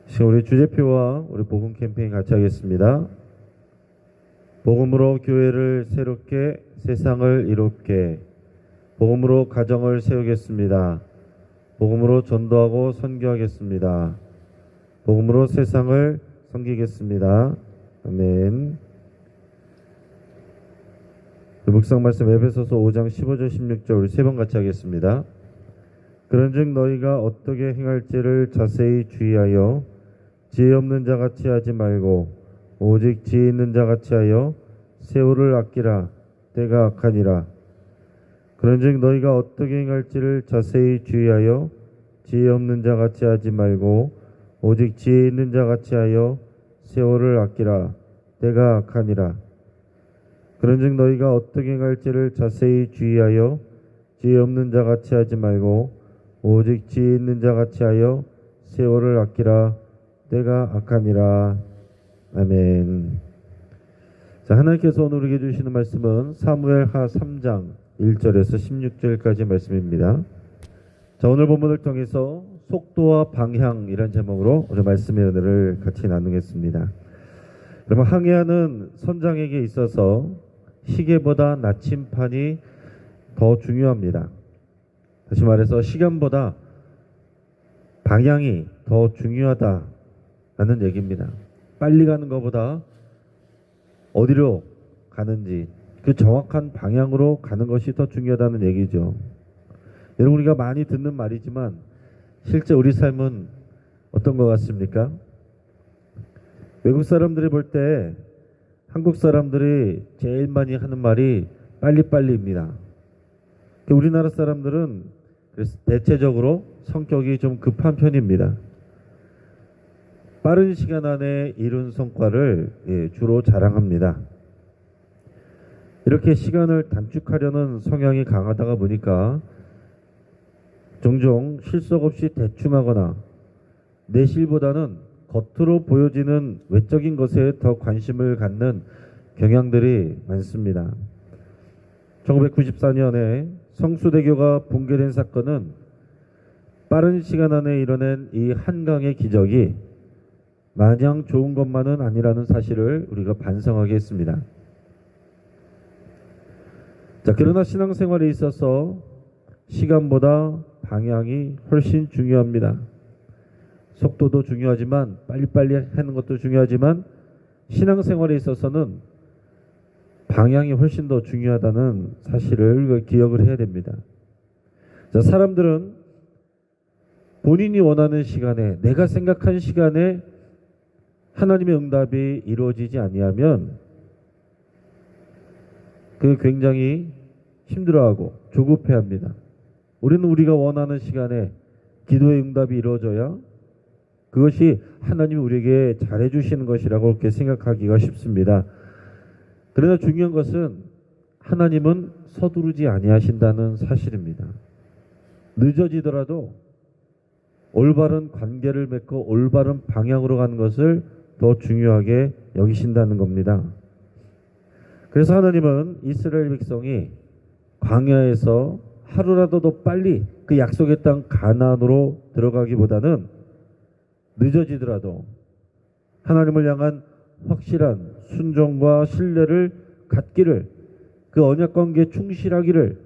지금 우리 주제표와 우리 복음 캠페인 같이 하겠습니다. 복음으로 교회를 새롭게 세상을 이롭게 복음으로 가정을 세우겠습니다. 복음으로 전도하고 선교하겠습니다. 복음으로 세상을 섬기겠습니다. 아멘. 묵상 말씀 에베소서 5장 15절 16절 우리 세 번 같이 하겠습니다. 그런즉 너희가 어떻게 행할지를 자세히 주의하여 지혜 없는 자같이 하지 말고 오직 지혜 있는 자같이 하여 세월을 아끼라. 때가 악하니라. 그런즉 너희가 어떻게 행할지를 자세히 주의하여 지혜 없는 자같이 하지 말고 오직 지혜 있는 자같이 하여 세월을 아끼라. 때가 악하니라. 그런즉 너희가 어떻게 행할지를 자세히 주의하여 지혜 없는 자같이 하지 말고 오직 지혜 있는 자같이 하여 세월을 아끼라. 때가 악하니라. 아멘. 자, 하나님께서 오늘 우리에게 주시는 말씀은 사무엘하 3장 1절에서 16절까지 말씀입니다. 자, 오늘 본문을 통해서 속도와 방향이란 제목으로 오늘 말씀의 은혜를 같이 나누겠습니다. 그러면 항해하는 선장에게 있어서 시계보다 나침판이 더 중요합니다. 다시 말해서 시간보다 방향이 더 중요하다라는 얘기입니다. 빨리 가는 것보다 어디로 가는지 그 정확한 방향으로 가는 것이 더 중요하다는 얘기죠. 여러분, 우리가 많이 듣는 말이지만 실제 우리 삶은 어떤 것 같습니까? 외국 사람들이 볼 때 한국 사람들이 제일 많이 하는 말이 빨리빨리입니다. 우리나라 사람들은 그래서 대체적으로 성격이 좀 급한 편입니다. 빠른 시간 안에 이룬 성과를 주로 자랑합니다. 이렇게 시간을 단축하려는 성향이 강하다가 보니까 종종 실속 없이 대충 하거나 내실보다는 겉으로 보여지는 외적인 것에 더 관심을 갖는 경향들이 많습니다. 1994년에 성수대교가 붕괴된 사건은 빠른 시간 안에 이뤄낸 이 한강의 기적이 마냥 좋은 것만은 아니라는 사실을 우리가 반성하게 했습니다. 자, 그러나 신앙생활에 있어서 시간보다 방향이 훨씬 중요합니다. 속도도 중요하지만 빨리빨리 하는 것도 중요하지만 신앙생활에 있어서는 방향이 훨씬 더 중요하다는 사실을 우리가 기억을 해야 됩니다. 자, 사람들은 본인이 원하는 시간에 내가 생각한 시간에 하나님의 응답이 이루어지지 아니하면 그 굉장히 힘들어하고 조급해합니다. 우리는 우리가 원하는 시간에 기도의 응답이 이루어져야 그것이 하나님이 우리에게 잘해주시는 것이라고 그렇게 생각하기가 쉽습니다. 그러나 중요한 것은 하나님은 서두르지 아니하신다는 사실입니다. 늦어지더라도 올바른 관계를 맺고 올바른 방향으로 가는 것을 더 중요하게 여기신다는 겁니다. 그래서 하나님은 이스라엘 백성이 광야에서 하루라도 더 빨리 그 약속의 땅 가나안으로 들어가기보다는 늦어지더라도 하나님을 향한 확실한 순종과 신뢰를 갖기를, 그 언약관계에 충실하기를,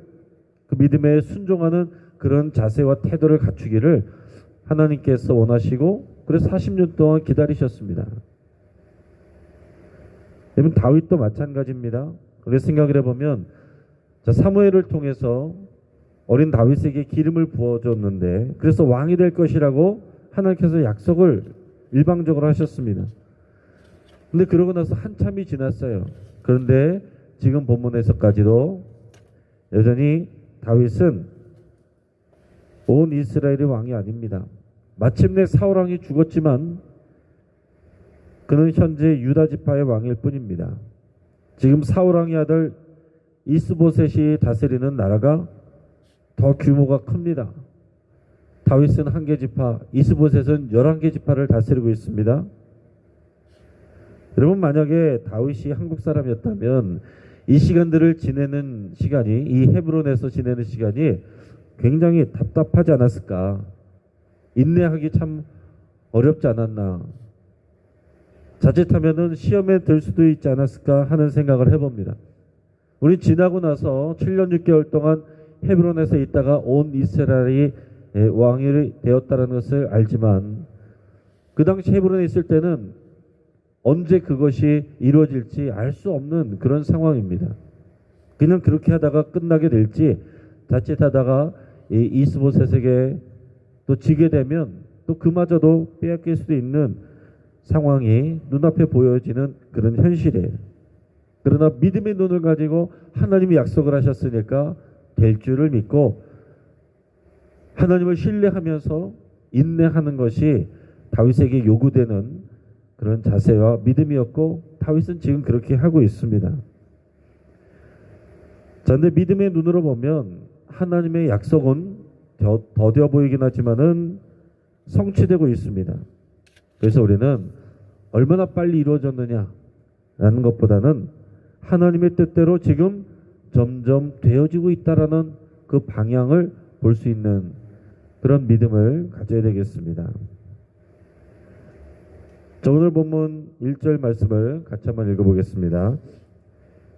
그 믿음에 순종하는 그런 자세와 태도를 갖추기를 하나님께서 원하시고 그래서 40년 동안 기다리셨습니다. 여러분, 다윗도 마찬가지입니다. 그래서 생각을 해보면 사무엘을 통해서 어린 다윗에게 기름을 부어줬는데 그래서 왕이 될 것이라고 하나님께서 약속을 일방적으로 하셨습니다. 근데 그러고 나서 한참이 지났어요. 그런데 지금 본문에서까지도 여전히 다윗은 온 이스라엘의 왕이 아닙니다. 마침내 사울 왕이 죽었지만 그는 현재 유다 지파의 왕일 뿐입니다. 지금 사울 왕의 아들 이스보셋이 다스리는 나라가 더 규모가 큽니다. 다윗은 1개 지파, 이스보셋은 11개 지파를 다스리고 있습니다. 여러분, 만약에 다윗이 한국 사람이었다면 이 시간들을 지내는 시간이, 이 헤브론에서 지내는 시간이 굉장히 답답하지 않았을까. 인내하기 참 어렵지 않았나. 자칫하면은 시험에 들 수도 있지 않았을까 하는 생각을 해봅니다. 우리 지나고 나서 7년 6개월 동안 헤브론에서 있다가 온 이스라엘이 왕이 되었다는 것을 알지만 그 당시 헤브론에 있을 때는 언제 그것이 이루어질지 알 수 없는 그런 상황입니다. 그냥 그렇게 하다가 끝나게 될지 자칫하다가 이스보셋에게 또 지게 되면 또 그마저도 빼앗길 수도 있는 상황이 눈앞에 보여지는 그런 현실이에요. 그러나 믿음의 눈을 가지고 하나님이 약속을 하셨으니까 될 줄을 믿고 하나님을 신뢰하면서 인내하는 것이 다윗에게 요구되는 그런 자세와 믿음이었고 다윗은 지금 그렇게 하고 있습니다. 자, 근데 믿음의 눈으로 보면 하나님의 약속은 더뎌 보이긴 하지만은 성취되고 있습니다. 그래서 우리는 얼마나 빨리 이루어졌느냐라는 것보다는 하나님의 뜻대로 지금 점점 되어지고 있다라는 그 방향을 볼 수 있는 그런 믿음을 가져야 되겠습니다. 자, 오늘 본문 1절 말씀을 같이 한번 읽어보겠습니다.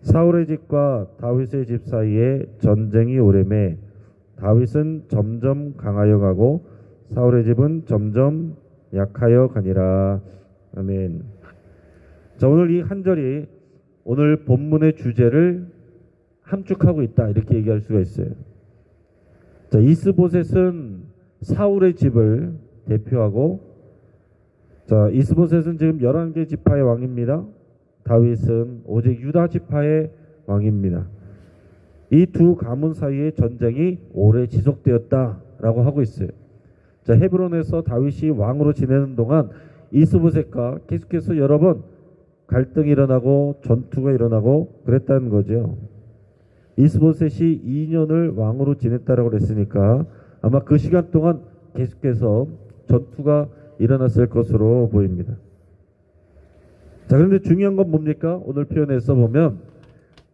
사울의 집과 다윗의 집 사이에 전쟁이 오래매 다윗은 점점 강하여 가고 사울의 집은 점점 약하여 가니라. 아멘. 자, 오늘 이 한 절이 오늘 본문의 주제를 함축하고 있다 이렇게 얘기할 수가 있어요. 자, 이스보셋은 사울의 집을 대표하고 자, 이스보셋은 지금 11개 지파의 왕입니다. 다윗은 오직 유다 지파의 왕입니다. 이 두 가문 사이의 전쟁이 오래 지속되었다라고 하고 있어요. 자, 헤브론에서 다윗이 왕으로 지내는 동안 이스보셋과 계속해서 여러 번 갈등이 일어나고 전투가 일어나고 그랬다는 거죠. 이스보셋이 2년을 왕으로 지냈다라고 그랬으니까 아마 그 시간 동안 계속해서 전투가 일어났을 것으로 보입니다. 자, 그런데 중요한 건 뭡니까? 오늘 표현에서 보면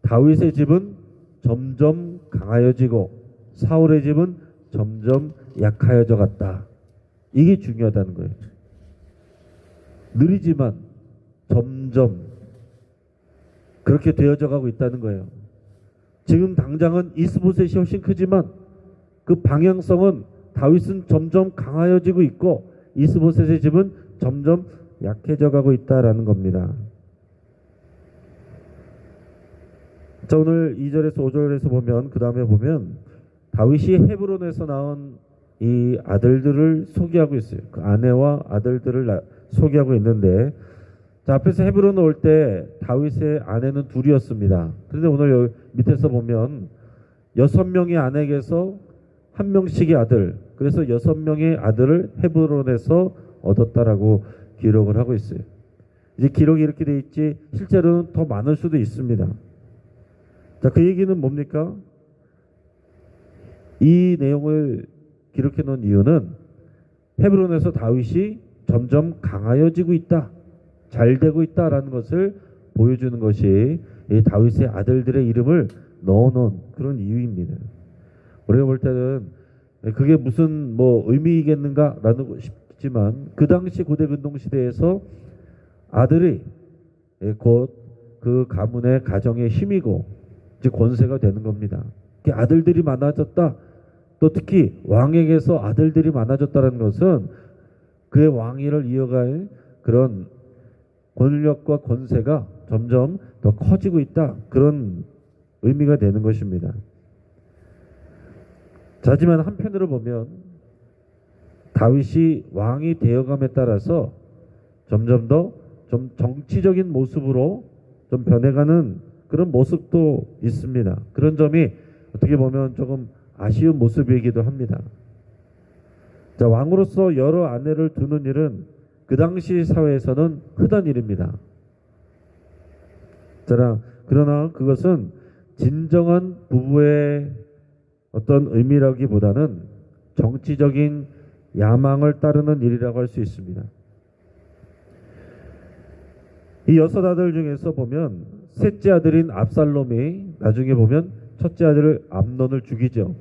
다윗의 집은 점점 강하여지고 사울의 집은 점점 약하여져 갔다. 이게 중요하다는 거예요. 느리지만 점점 그렇게 되어져 가고 있다는 거예요. 지금 당장은 이스보셋이 훨씬 크지만 그 방향성은 다윗은 점점 강하여지고 있고 이스보셋의 집은 점점 약해져 가고 있다라는 겁니다. 자, 오늘 2절에서 5절에서 보면 그 다음에 보면 다윗이 헤브론에서 낳은 이 아들들을 소개하고 있어요. 그 아내와 아들들을 소개하고 있는데 자, 앞에서 헤브론에 올 때 다윗의 아내는 둘이었습니다. 그런데 오늘 여기 밑에서 보면 6명의 아내에게서 1명씩의 아들, 그래서 6명의 아들을 헤브론에서 얻었다라고 기록을 하고 있어요. 이제 기록이 이렇게 돼 있지 실제로는 더 많을 수도 있습니다. 자, 그 얘기는 뭡니까? 이 내용을 기록해 놓은 이유는 헤브론에서 다윗이 점점 강하여지고 있다, 잘 되고 있다라는 것을 보여주는 것이 이 다윗의 아들들의 이름을 넣어놓은 그런 이유입니다. 우리가 볼 때는 그게 무슨 뭐 의미이겠는가라는 싶지만 그 당시 고대 근동 시대에서 아들이 곧 그 가문의 가정의 힘이고 즉 권세가 되는 겁니다. 아들들이 많아졌다. 또 특히 왕에게서 아들들이 많아졌다는 것은 그의 왕위를 이어갈 그런 권력과 권세가 점점 더 커지고 있다. 그런 의미가 되는 것입니다. 자, 하지만 한편으로 보면 다윗이 왕이 되어감에 따라서 점점 더 좀 정치적인 모습으로 좀 변해가는 그런 모습도 있습니다. 그런 점이 어떻게 보면 조금 아쉬운 모습이기도 합니다. 자, 왕으로서 여러 아내를 두는 일은 그 당시 사회에서는 흔한 일입니다. 자, 그러나 그것은 진정한 부부의 어떤 의미라기보다는 정치적인 야망을 따르는 일이라고 할 수 있습니다. 이 6 아들 중에서 보면 셋째 아들인 압살롬이 나중에 보면 첫째 아들을 암논을 죽이죠.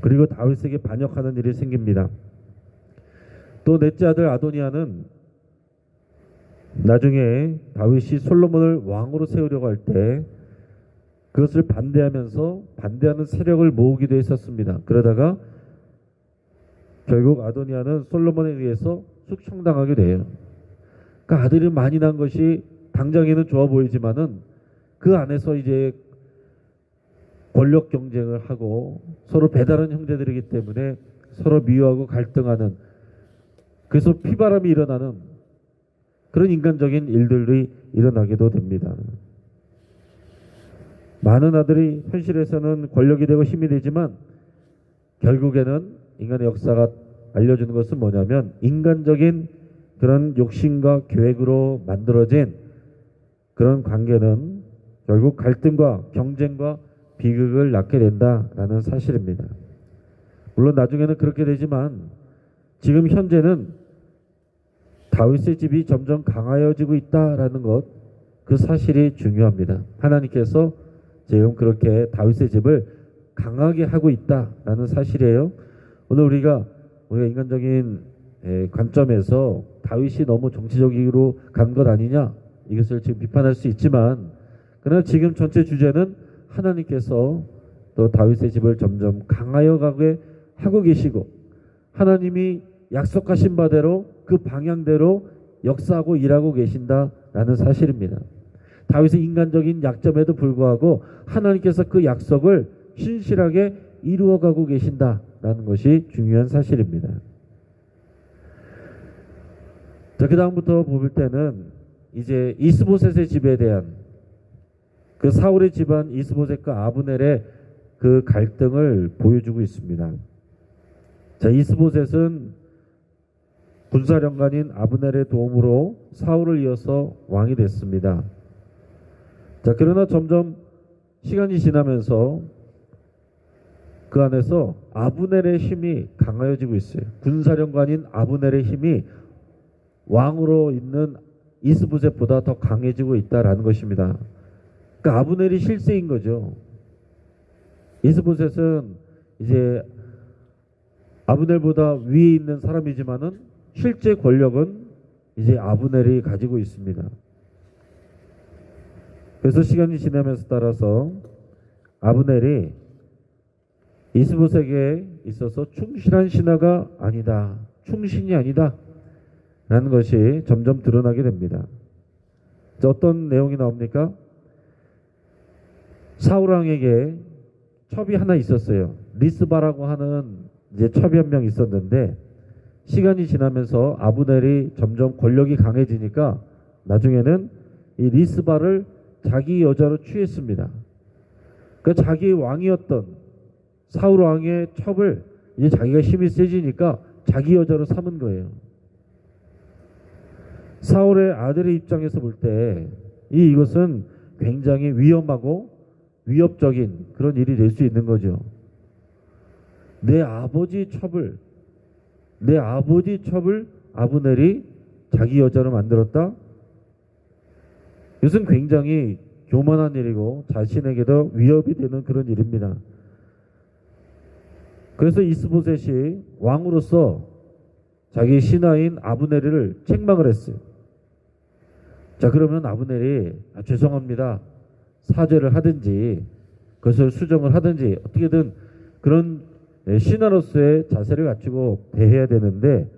그리고 다윗에게 반역하는 일이 생깁니다. 또 넷째 아들 아도니아는 나중에 다윗이 솔로몬을 왕으로 세우려고 할 때 그것을 반대하면서 반대하는 세력을 모으기도 했었습니다. 그러다가 결국 아도니아는 솔로몬에 의해서 숙청당하게 돼요. 그러니까 아들이 많이 난 것이 당장에는 좋아 보이지만은 그 안에서 이제 권력 경쟁을 하고 서로 배다른 형제들이기 때문에 서로 미워하고 갈등하는, 그래서 피바람이 일어나는 그런 인간적인 일들이 일어나기도 됩니다. 많은 아들이 현실에서는 권력이 되고 힘이 되지만 결국에는 인간의 역사가 알려주는 것은 뭐냐면 인간적인 그런 욕심과 계획으로 만들어진 그런 관계는 결국 갈등과 경쟁과 비극을 낳게 된다라는 사실입니다. 물론 나중에는 그렇게 되지만 지금 현재는 다윗의 집이 점점 강하여지고 있다라는 것, 그 사실이 중요합니다. 하나님께서 지금 그렇게 다윗의 집을 강하게 하고 있다라는 사실이에요. 오늘 우리가 인간적인 관점에서 다윗이 너무 정치적으로 간 것 아니냐, 이것을 지금 비판할 수 있지만, 그러나 지금 전체 주제는 하나님께서 또 다윗의 집을 점점 강하여 가게 하고 계시고 하나님이 약속하신 바대로 그 방향대로 역사하고 일하고 계신다라는 사실입니다. 다윗의 인간적인 약점에도 불구하고 하나님께서 그 약속을 신실하게 이루어가고 계신다라는 것이 중요한 사실입니다. 자, 그 다음부터 볼 때는 이제 이스보셋의 집에 대한 그 사울의 집안 이스보셋과 아브넬의 그 갈등을 보여주고 있습니다. 자, 이스보셋은 군사령관인 아브넬의 도움으로 사울을 이어서 왕이 됐습니다. 자, 그러나 점점 시간이 지나면서 그 안에서 아브넬의 힘이 강하여지고 있어요. 군사령관인 아브넬의 힘이 왕으로 있는 이스보셋보다 더 강해지고 있다라는 것입니다. 그러니까 아브넬이 실세인 거죠. 이스보셋은 이제 아브넬보다 위에 있는 사람이지만은 실제 권력은 이제 아브넬이 가지고 있습니다. 그래서 시간이 지나면서 따라서 아브넬이 이스보셋에게 있어서 충실한 신하가 아니다, 충신이 아니다 라는 것이 점점 드러나게 됩니다. 어떤 내용이 나옵니까? 사울왕에게 첩이 하나 있었어요. 리스바라고 하는 이제 첩이 한 명 있었는데, 시간이 지나면서 아브넬이 점점 권력이 강해지니까 나중에는 이 리스바를 자기 여자로 취했습니다. 그 자기 왕이었던 사울 왕의 첩을 이제 자기가 힘이 세지니까 자기 여자로 삼은 거예요. 사울의 아들의 입장에서 볼 때 이것은 굉장히 위험하고 위협적인 그런 일이 될 수 있는 거죠. 내 아버지 첩을 아브넬이 자기 여자로 만들었다? 이것은 굉장히 교만한 일이고 자신에게도 위협이 되는 그런 일입니다. 그래서 이스보셋이 왕으로서 자기 신하인 아브넬을 책망을 했어요. 자, 그러면 아브넬이 죄송합니다, 사죄를 하든지 그것을 수정을 하든지 어떻게든 그런 신하로서의 자세를 갖추고 대해야 되는데,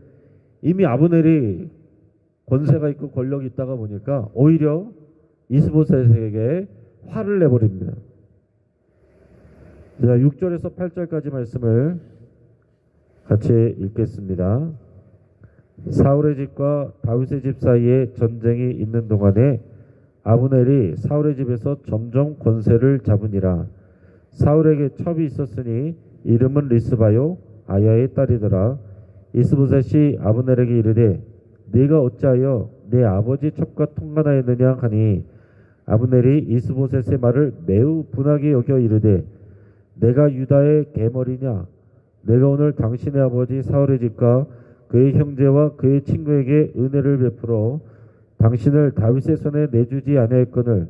이미 아브넬이 권세가 있고 권력이 있다가 보니까 오히려 이스보셋에게 화를 내버립니다. 자, 6절에서 8절까지 말씀을 같이 읽겠습니다. 사울의 집과 다윗의 집 사이에 전쟁이 있는 동안에 아브넬이 사울의 집에서 점점 권세를 잡으니라. 사울에게 첩이 있었으니 이름은 리스바요 아야의 딸이더라. 이스보셋이 아브넬에게 이르되 네가 어찌하여 내 아버지 첩과 통관하였느냐 하니, 아브넬이 이스보셋의 말을 매우 분하게 여겨 이르되 내가 유다의 계머리냐? 내가 오늘 당신의 아버지 사울의 집과 그의 형제와 그의 친구에게 은혜를 베풀어 당신을 다윗의 손에 내주지 아니하였거늘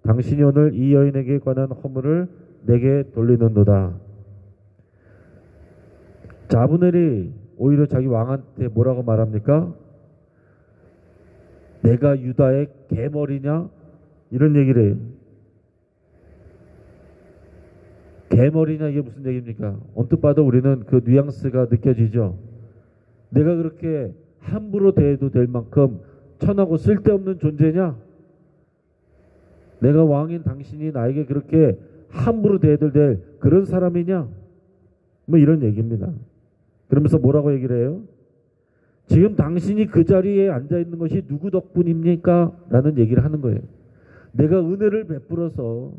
당신이 오늘 이 여인에게 관한 허물을 내게 돌리는도다. 자, 아브넬이 오히려 자기 왕한테 뭐라고 말합니까? 내가 유다의 개머리냐? 이런 얘기를 해요. 개머리냐 이게 무슨 얘기입니까? 언뜻 봐도 우리는 그 뉘앙스가 느껴지죠. 내가 그렇게 함부로 대해도 될 만큼 천하고 쓸데없는 존재냐? 내가 왕인 당신이 나에게 그렇게 함부로 대해도 될 그런 사람이냐? 뭐 이런 얘기입니다. 그러면서 뭐라고 얘기를 해요? 지금 당신이 그 자리에 앉아 있는 것이 누구 덕분입니까? 라는 얘기를 하는 거예요. 내가 은혜를 베풀어서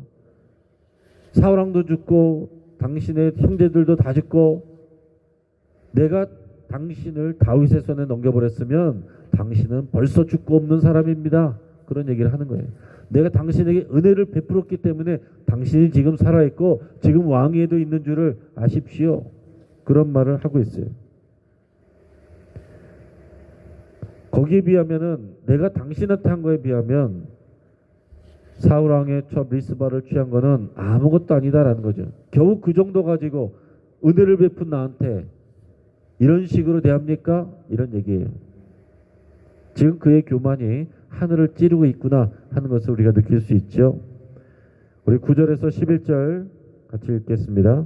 사울왕도 죽고 당신의 형제들도 다 죽고 내가 당신을 다윗의 손에 넘겨버렸으면 당신은 벌써 죽고 없는 사람입니다. 그런 얘기를 하는 거예요. 내가 당신에게 은혜를 베풀었기 때문에 당신이 지금 살아있고 지금 왕위에도 있는 줄을 아십시오. 그런 말을 하고 있어요. 거기에 비하면은 내가 당신한테 한 거에 비하면 사울왕의 첩 리스바를 취한 거는 아무것도 아니다라는 거죠. 겨우 그 정도 가지고 은혜를 베푼 나한테 이런 식으로 대합니까? 이런 얘기예요. 지금 그의 교만이 하늘을 찌르고 있구나 하는 것을 우리가 느낄 수 있죠. 우리 9절에서 11절 같이 읽겠습니다.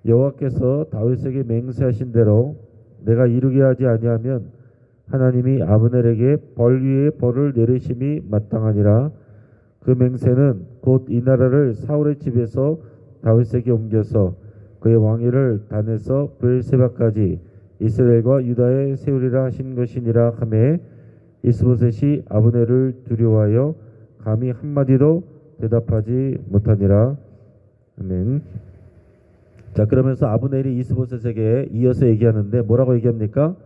여호와께서 다윗에게 맹세하신 대로 내가 이루게 하지 아니하면 하나님이 아브넬에게 벌 위에 벌을 내리심이 마땅하니라. 그 맹세는 곧 이 나라를 사울의 집에서 다윗에게 옮겨서 그의 왕위를 단에서 브엘세바까지 이스라엘과 유다에 세우리라 하신 것이니라 하매 이스보셋이 아브넬을 두려워하여 감히 한마디도 대답하지 못하니라. 아멘. 자, 그러면서 아브넬이 이스보셋에게 이어서 얘기하는데 뭐라고 얘기합니까?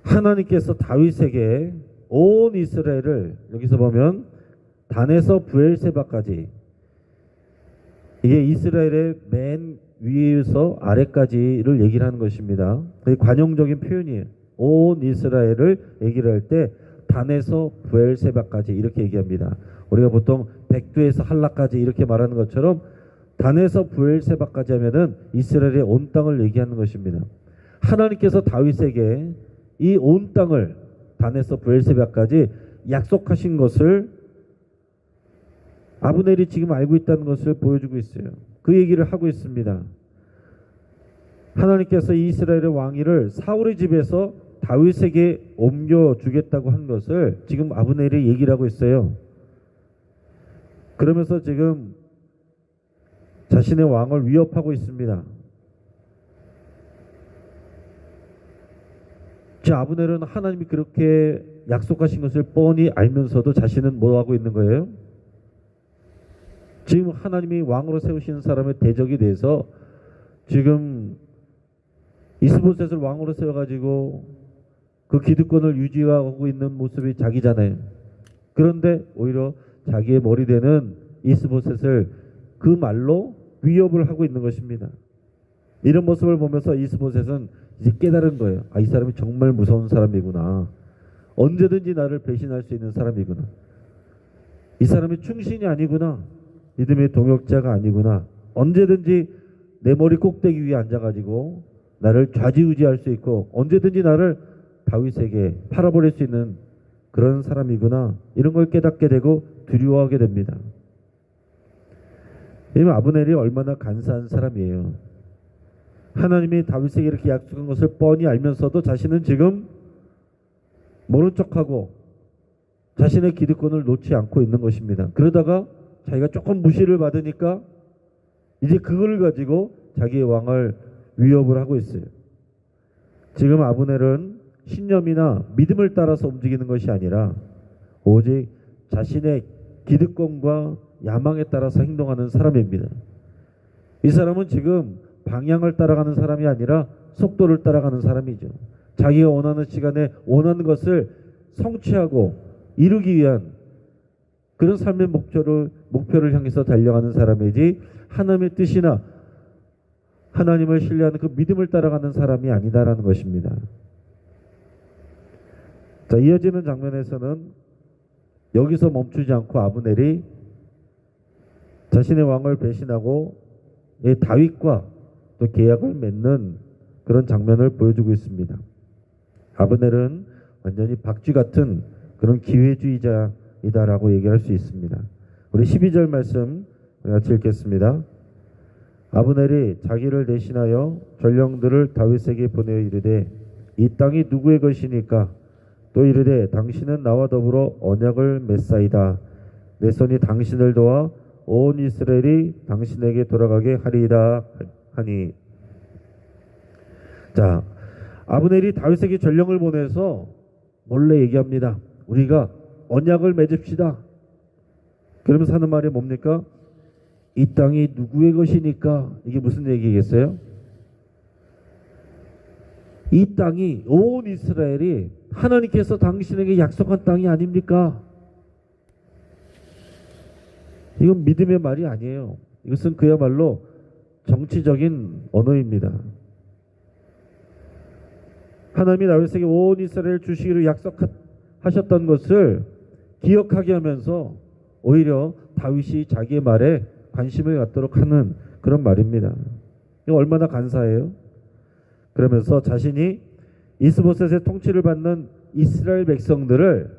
하나님께서 다윗에게 온 이스라엘을 여기서 보면 단에서 브엘세바까지 이게 이스라엘의 맨 위에서 아래까지를 얘기를 하는 것입니다. 관용적인 표현이에요. 온 이스라엘을 얘기를 할 때 단에서 브엘세바까지 이렇게 얘기합니다. 우리가 보통 백두에서 할라까지 이렇게 말하는 것처럼 단에서 브엘세바까지 하면은 이스라엘의 온 땅을 얘기하는 것입니다. 하나님께서 다윗에게 이 온 땅을 단에서 브엘세바까지 약속하신 것을 아브넬이 지금 알고 있다는 것을 보여주고 있어요. 그 얘기를 하고 있습니다. 하나님께서 이스라엘의 왕위를 사울의 집에서 다윗에게 옮겨주겠다고 한 것을 지금 아브넬이 얘기를 하고 있어요. 그러면서 지금 자신의 왕을 위협하고 있습니다. 자, 아브넬은 하나님이 그렇게 약속하신 것을 뻔히 알면서도 자신은 뭐 하고 있는 거예요? 지금 하나님이 왕으로 세우시는 사람의 대적이 돼서 지금 이스보셋을 왕으로 세워가지고 그 기득권을 유지하고 있는 모습이 자기잖아요. 그런데 오히려 자기의 머리 되는 이스보셋을 그 말로 위협을 하고 있는 것입니다. 이런 모습을 보면서 이스보셋은 이제 깨달은 거예요. 아, 이 사람이 정말 무서운 사람이구나. 언제든지 나를 배신할 수 있는 사람이구나. 이 사람이 충신이 아니구나. 믿음의 동역자가 아니구나. 언제든지 내 머리 꼭대기 위에 앉아가지고 나를 좌지우지할 수 있고 언제든지 나를 다윗에게 팔아버릴 수 있는 그런 사람이구나. 이런 걸 깨닫게 되고 두려워하게 됩니다. 왜냐하면 아브넬이 얼마나 간사한 사람이에요. 하나님이 다윗에게 이렇게 약속한 것을 뻔히 알면서도 자신은 지금 모른 척하고 자신의 기득권을 놓지 않고 있는 것입니다. 그러다가 자기가 조금 무시를 받으니까 이제 그걸 가지고 자기의 왕을 위협을 하고 있어요. 지금 아브넬은 신념이나 믿음을 따라서 움직이는 것이 아니라 오직 자신의 기득권과 야망에 따라서 행동하는 사람입니다. 이 사람은 지금 방향을 따라가는 사람이 아니라 속도를 따라가는 사람이죠. 자기가 원하는 시간에 원하는 것을 성취하고 이루기 위한 그런 삶의 목표를 향해서 달려가는 사람이지 하나님의 뜻이나 하나님을 신뢰하는 그 믿음을 따라가는 사람이 아니다라는 것입니다. 자, 이어지는 장면에서는 여기서 멈추지 않고 아브넬이 자신의 왕을 배신하고 다윗과 또 계약을 맺는 그런 장면을 보여주고 있습니다. 아브넬은 완전히 박쥐 같은 그런 기회주의자이다라고 얘기할 수 있습니다. 우리 12절 말씀 같이 읽겠습니다. 아브넬이 자기를 대신하여 전령들을 다윗에게 보내어 이르되 이 땅이 누구의 것이니까? 또 이르되 당신은 나와 더불어 언약을 맺사이다. 내 손이 당신을 도와 온 이스라엘이 당신에게 돌아가게 하리이다 하니. 자, 아브넬이 다윗에게 전령을 보내서 몰래 얘기합니다. 우리가 언약을 맺읍시다. 그러면서 하는 말이 뭡니까? 이 땅이 누구의 것이니까? 이게 무슨 얘기겠어요? 이 땅이 온 이스라엘이 하나님께서 당신에게 약속한 땅이 아닙니까? 이건 믿음의 말이 아니에요. 이것은 그야말로 정치적인 언어입니다. 하나님이 다윗에게 온 이스라엘 주시기로 약속하셨던 것을 기억하게 하면서 오히려 다윗이 자기의 말에 관심을 갖도록 하는 그런 말입니다. 이거 얼마나 간사해요? 그러면서 자신이 이스보셋의 통치를 받는 이스라엘 백성들을,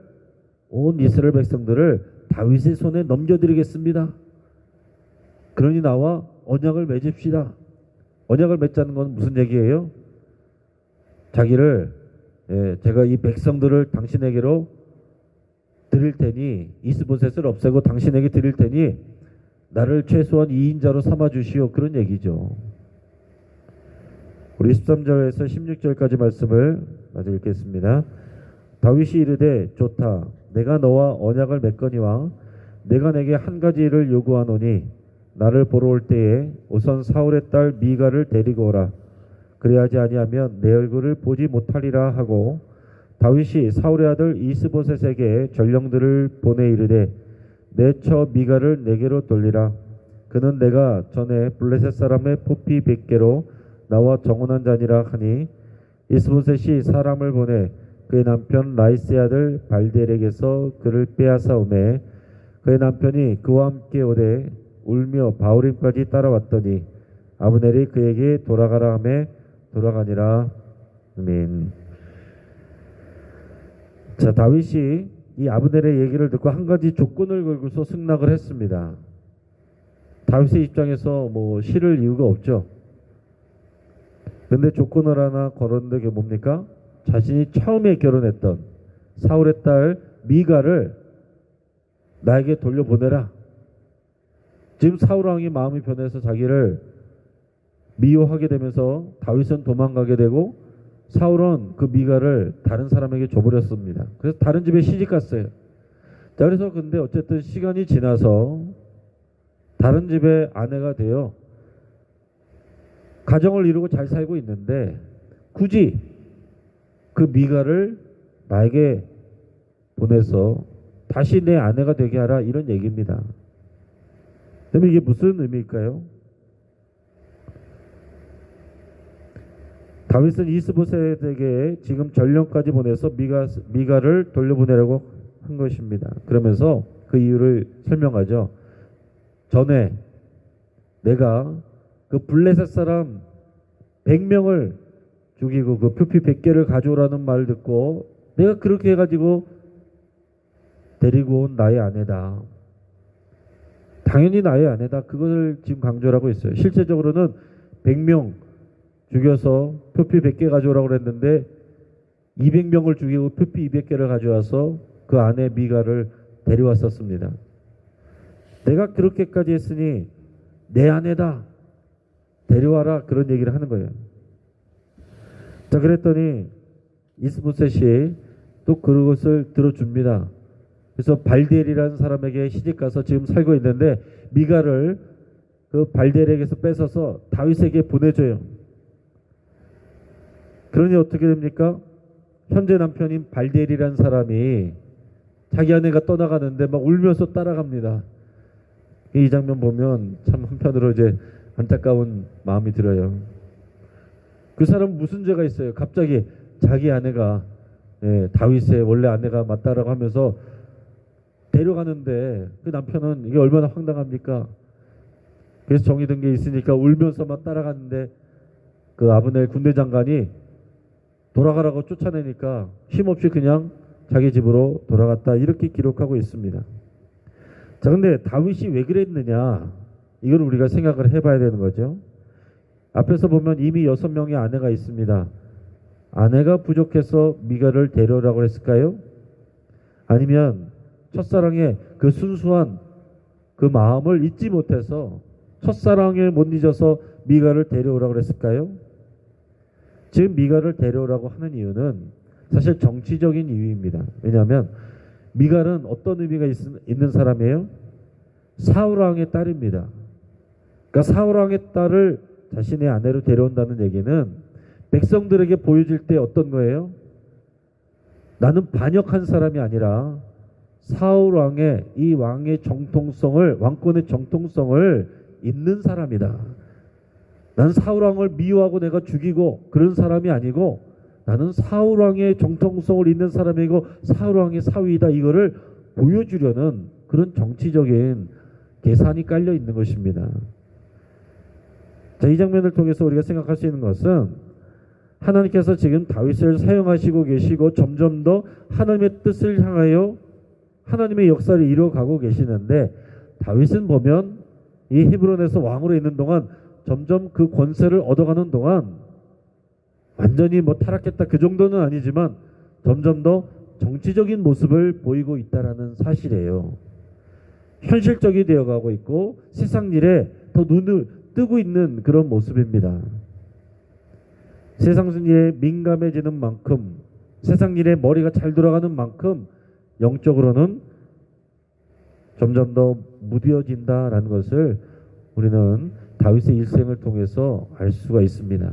온 이스라엘 백성들을 다윗의 손에 넘겨드리겠습니다. 그러니 나와 언약을 맺읍시다. 언약을 맺자는 건 무슨 얘기예요? 자기를 제가 이 백성들을 당신에게로 드릴 테니, 이스보셋을 없애고 당신에게 드릴 테니 나를 최소한 2인자로 삼아 주시오. 그런 얘기죠. 우리 13절에서 16절까지 말씀을 마저 읽겠습니다. 다윗이 이르되 좋다. 내가 너와 언약을 맺거니와 내가 내게 한 가지 일을 요구하노니 나를 보러 올 때에 우선 사울의 딸 미가를 데리고 오라. 그래야지 아니하면 내 얼굴을 보지 못하리라 하고, 다윗이 사울의 아들 이스보셋에게 전령들을 보내 이르되 내 처 미가를 내게로 돌리라. 그는 내가 전에 블레셋 사람의 포피 100개로 나와 정혼한 자니라 하니, 이스보셋이 사람을 보내 그의 남편 라이스의 아들 발델에게서 그를 빼앗아 오매 그의 남편이 그와 함께 오되 울며 바울임까지 따라왔더니 아브넬이 그에게 돌아가라 하매 돌아가니라. 아멘. 자, 다윗이 이 아브넬의 얘기를 듣고 한 가지 조건을 걸고서 승낙을 했습니다. 다윗의 입장에서 뭐 싫을 이유가 없죠. 근데 조건을 하나 걸었는데 그게 뭡니까? 자신이 처음에 결혼했던 사울의 딸 미가를 나에게 돌려보내라. 지금 사울 왕이 마음이 변해서 자기를 미워하게 되면서 다윗은 도망가게 되고 사울은 그 미가를 다른 사람에게 줘버렸습니다. 그래서 다른 집에 시집 갔어요. 자, 그래서 근데 어쨌든 시간이 지나서 다른 집의 아내가 되어 가정을 이루고 잘 살고 있는데 굳이 그 미가를 나에게 보내서 다시 내 아내가 되게 하라, 이런 얘기입니다. 그러면 이게 무슨 의미일까요? 다윗은 이스보셋에게 지금 전령까지 보내서 미가를 돌려보내라고 한 것입니다. 그러면서 그 이유를 설명하죠. 전에 내가 그 블레셋 사람 100명을 죽이고 그 표피 100개를 가져오라는 말을 듣고 내가 그렇게 해가지고 데리고 온 나의 아내다. 당연히 나의 아내다. 그것을 지금 강조를 하고 있어요. 실제적으로는 100명 죽여서 표피 100개 가져오라고 그랬는데 200명을 죽이고 표피 200개를 가져와서 그 아내 미가를 데려왔었습니다. 내가 그렇게까지 했으니 내 아내다. 데려와라. 그런 얘기를 하는 거예요. 자, 그랬더니 이스보셋이 또 그것을 들어줍니다. 그래서 발델이라는 사람에게 시집가서 지금 살고 있는데 미가를 그 발델에게서 뺏어서 다윗에게 보내줘요. 그러니 어떻게 됩니까? 현재 남편인 발델이라는 사람이 자기 아내가 떠나가는데 막 울면서 따라갑니다. 이 장면 보면 참 한편으로 이제 안타까운 마음이 들어요. 그 사람은 무슨 죄가 있어요? 갑자기 자기 아내가 다윗의 원래 아내가 맞다라고 하면서 데려가는데 그 남편은 이게 얼마나 황당합니까? 그래서 정이 든 게 있으니까 울면서 막 따라갔는데 그 아브넬 군대 장관이 돌아가라고 쫓아내니까 힘없이 그냥 자기 집으로 돌아갔다, 이렇게 기록하고 있습니다. 자, 근데 다윗이 왜 그랬느냐, 이걸 우리가 생각을 해봐야 되는 거죠. 앞에서 보면 이미 6명의 아내가 있습니다. 아내가 부족해서 미갈을 데려오라고 했을까요? 아니면 첫사랑의 그 순수한 그 마음을 잊지 못해서, 첫사랑을 못 잊어서 미갈을 데려오라고 했을까요? 지금 미갈을 데려오라고 하는 이유는 사실 정치적인 이유입니다. 왜냐하면 미갈은 어떤 의미가 있는 사람이에요? 사울왕의 딸입니다. 그러니까 사울왕의 딸을 자신의 아내로 데려온다는 얘기는 백성들에게 보여줄 때 어떤 거예요? 나는 반역한 사람이 아니라 사울왕의 이 왕의 정통성을, 왕권의 정통성을 잇는 사람이다. 나는 사울왕을 미워하고 내가 죽이고 그런 사람이 아니고, 나는 사울왕의 정통성을 잇는 사람이고 사울왕의 사위이다, 이거를 보여주려는 그런 정치적인 계산이 깔려 있는 것입니다. 자, 이 장면을 통해서 우리가 생각할 수 있는 것은 하나님께서 지금 다윗을 사용하시고 계시고 점점 더 하나님의 뜻을 향하여 하나님의 역사를 이루어가고 계시는데, 다윗은 보면 이 헤브론에서 왕으로 있는 동안 점점 그 권세를 얻어가는 동안 완전히 뭐 타락했다, 그 정도는 아니지만 점점 더 정치적인 모습을 보이고 있다라는 사실이에요. 현실적이 되어가고 있고 세상 일에 더 눈을 뜨고 있는 그런 모습입니다. 세상 일에 민감해지는 만큼, 세상 일에 머리가 잘 돌아가는 만큼 영적으로는 점점 더 무뎌진다라는 것을 우리는 다윗의 일생을 통해서 알 수가 있습니다.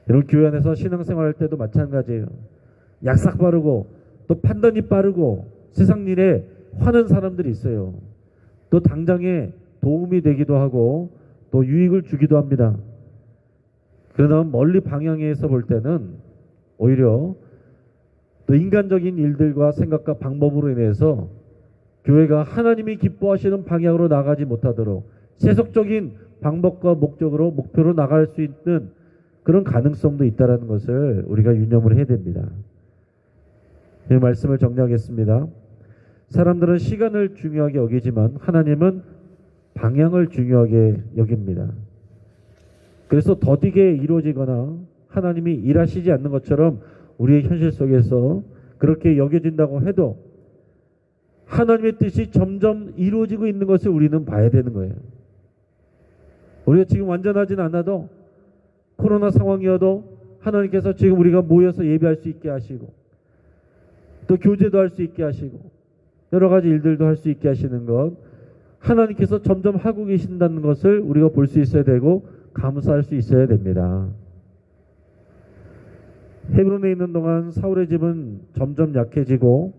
여러분, 교회 안에서 신앙생활할 때도 마찬가지예요. 약삭 빠르고 또 판단이 빠르고 세상 일에 화는 사람들이 있어요. 또 당장에 도움이 되기도 하고 또 유익을 주기도 합니다. 그러나 멀리 방향에서 볼 때는 오히려 또 인간적인 일들과 생각과 방법으로 인해서 교회가 하나님이 기뻐하시는 방향으로 나가지 못하도록 세속적인 방법과 목표로 나갈 수 있는 그런 가능성도 있다는 것을 우리가 유념을 해야 됩니다. 이 말씀을 정리하겠습니다. 사람들은 시간을 중요하게 여기지만 하나님은 방향을 중요하게 여깁니다. 그래서 더디게 이루어지거나 하나님이 일하시지 않는 것처럼 우리의 현실 속에서 그렇게 여겨진다고 해도 하나님의 뜻이 점점 이루어지고 있는 것을 우리는 봐야 되는 거예요. 우리가 지금 완전하진 않아도, 코로나 상황이어도 하나님께서 지금 우리가 모여서 예배할 수 있게 하시고 또 교제도 할 수 있게 하시고 여러 가지 일들도 할 수 있게 하시는 것, 하나님께서 점점 하고 계신다는 것을 우리가 볼 수 있어야 되고 감사할 수 있어야 됩니다. 헤브론에 있는 동안 사울의 집은 점점 약해지고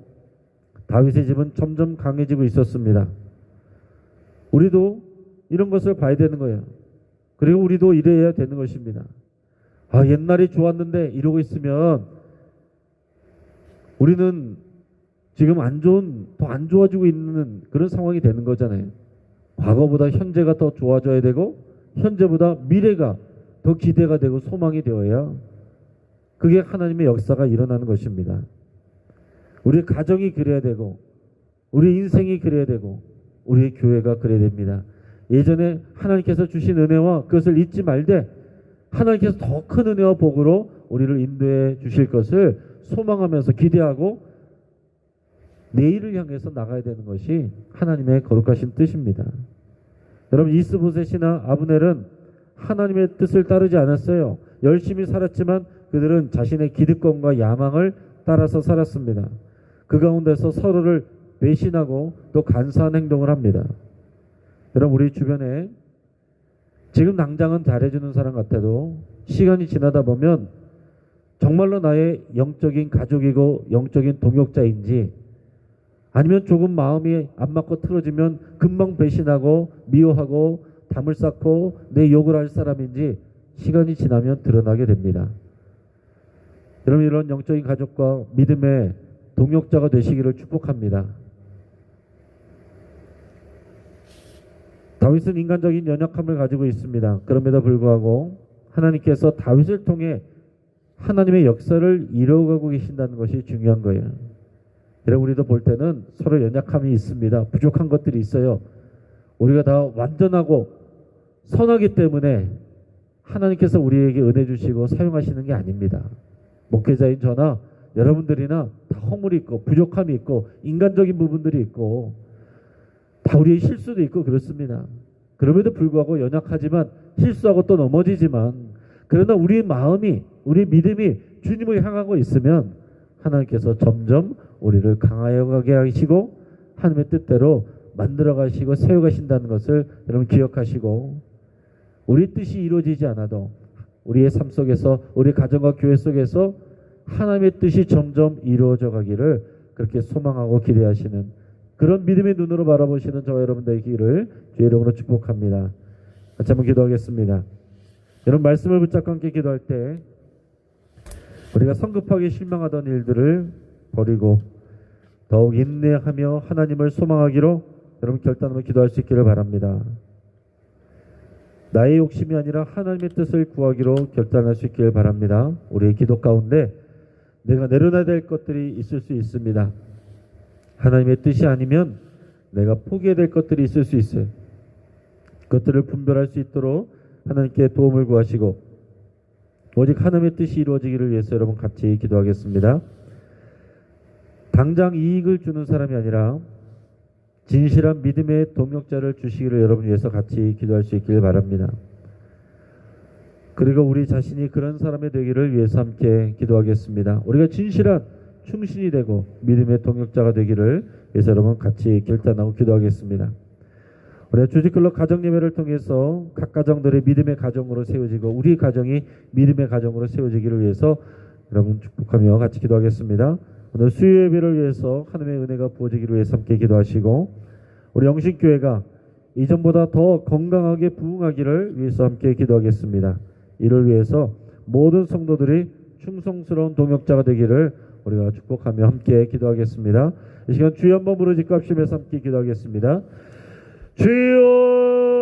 다윗의 집은 점점 강해지고 있었습니다. 우리도 이런 것을 봐야 되는 거예요. 그리고 우리도 이래야 되는 것입니다. 아, 옛날이 좋았는데 이러고 있으면 우리는 지금 더 안 좋아지고 있는 그런 상황이 되는 거잖아요. 과거보다 현재가 더 좋아져야 되고 현재보다 미래가 더 기대가 되고 소망이 되어야 그게 하나님의 역사가 일어나는 것입니다. 우리 가정이 그래야 되고 우리 인생이 그래야 되고 우리의 교회가 그래야 됩니다. 예전에 하나님께서 주신 은혜와 그것을 잊지 말되 하나님께서 더 큰 은혜와 복으로 우리를 인도해 주실 것을 소망하면서 기대하고 내일을 향해서 나가야 되는 것이 하나님의 거룩하신 뜻입니다. 여러분, 이스보셋이나 아브넬은 하나님의 뜻을 따르지 않았어요. 열심히 살았지만 그들은 자신의 기득권과 야망을 따라서 살았습니다. 그 가운데서 서로를 배신하고 또 간사한 행동을 합니다. 여러분, 우리 주변에 지금 당장은 잘해주는 사람 같아도 시간이 지나다 보면 정말로 나의 영적인 가족이고 영적인 동역자인지, 아니면 조금 마음이 안 맞고 틀어지면 금방 배신하고 미워하고 담을 쌓고 내 욕을 할 사람인지 시간이 지나면 드러나게 됩니다. 여러분, 이런 영적인 가족과 믿음의 동역자가 되시기를 축복합니다. 다윗은 인간적인 연약함을 가지고 있습니다. 그럼에도 불구하고 하나님께서 다윗을 통해 하나님의 역사를 이루어가고 계신다는 것이 중요한 거예요. 여러분, 우리도 볼 때는 서로 연약함이 있습니다. 부족한 것들이 있어요. 우리가 다 완전하고 선하기 때문에 하나님께서 우리에게 은혜 주시고 사용하시는 게 아닙니다. 목회자인 저나 여러분들이나 다 허물이 있고 부족함이 있고 인간적인 부분들이 있고 다 우리의 실수도 있고 그렇습니다. 그럼에도 불구하고 연약하지만 실수하고 또 넘어지지만, 그러나 우리의 마음이, 우리 믿음이 주님을 향하고 있으면 하나님께서 점점 우리를 강하여 가게 하시고 하나님의 뜻대로 만들어 가시고 세워 가신다는 것을 여러분 기억하시고, 우리 뜻이 이루어지지 않아도 우리의 삶 속에서, 우리 가정과 교회 속에서 하나님의 뜻이 점점 이루어져 가기를 그렇게 소망하고 기대하시는 그런 믿음의 눈으로 바라보시는 저와 여러분 되기를 주의 이름으로 축복합니다. 같이 한번 기도하겠습니다. 여러분, 말씀을 붙잡고 함께 기도할 때 우리가 성급하게 실망하던 일들을 버리고 더욱 인내하며 하나님을 소망하기로 여러분 결단하며 기도할 수 있기를 바랍니다. 나의 욕심이 아니라 하나님의 뜻을 구하기로 결단할 수 있기를 바랍니다. 우리의 기도 가운데 내가 내려놔야 될 것들이 있을 수 있습니다. 하나님의 뜻이 아니면 내가 포기해야 될 것들이 있을 수 있어요. 그것들을 분별할 수 있도록 하나님께 도움을 구하시고 오직 하나님의 뜻이 이루어지기를 위해서 여러분 같이 기도하겠습니다. 당장 이익을 주는 사람이 아니라 진실한 믿음의 동역자를 주시기를 여러분 위해서 같이 기도할 수 있기를 바랍니다. 그리고 우리 자신이 그런 사람이 되기를 위해서 함께 기도하겠습니다. 우리가 진실한 충신이 되고 믿음의 동역자가 되기를 위해서 여러분 같이 결단하고 기도하겠습니다. 우리가 주직글로 가정예배를 통해서 각 가정들의 믿음의 가정으로 세워지고 우리 가정이 믿음의 가정으로 세워지기를 위해서 여러분 축복하며 같이 기도하겠습니다. 오늘 수요예배를 위해서 하나님의 은혜가 부어지기를 위해서 함께 기도하시고 우리 영신교회가 이전보다 더 건강하게 부흥하기를 위해서 함께 기도하겠습니다. 이를 위해서 모든 성도들이 충성스러운 동역자가 되기를 우리가 축복하며 함께 기도하겠습니다. 이 시간 주여 한번 부르짖고 합심해서 함께 기도하겠습니다. 주여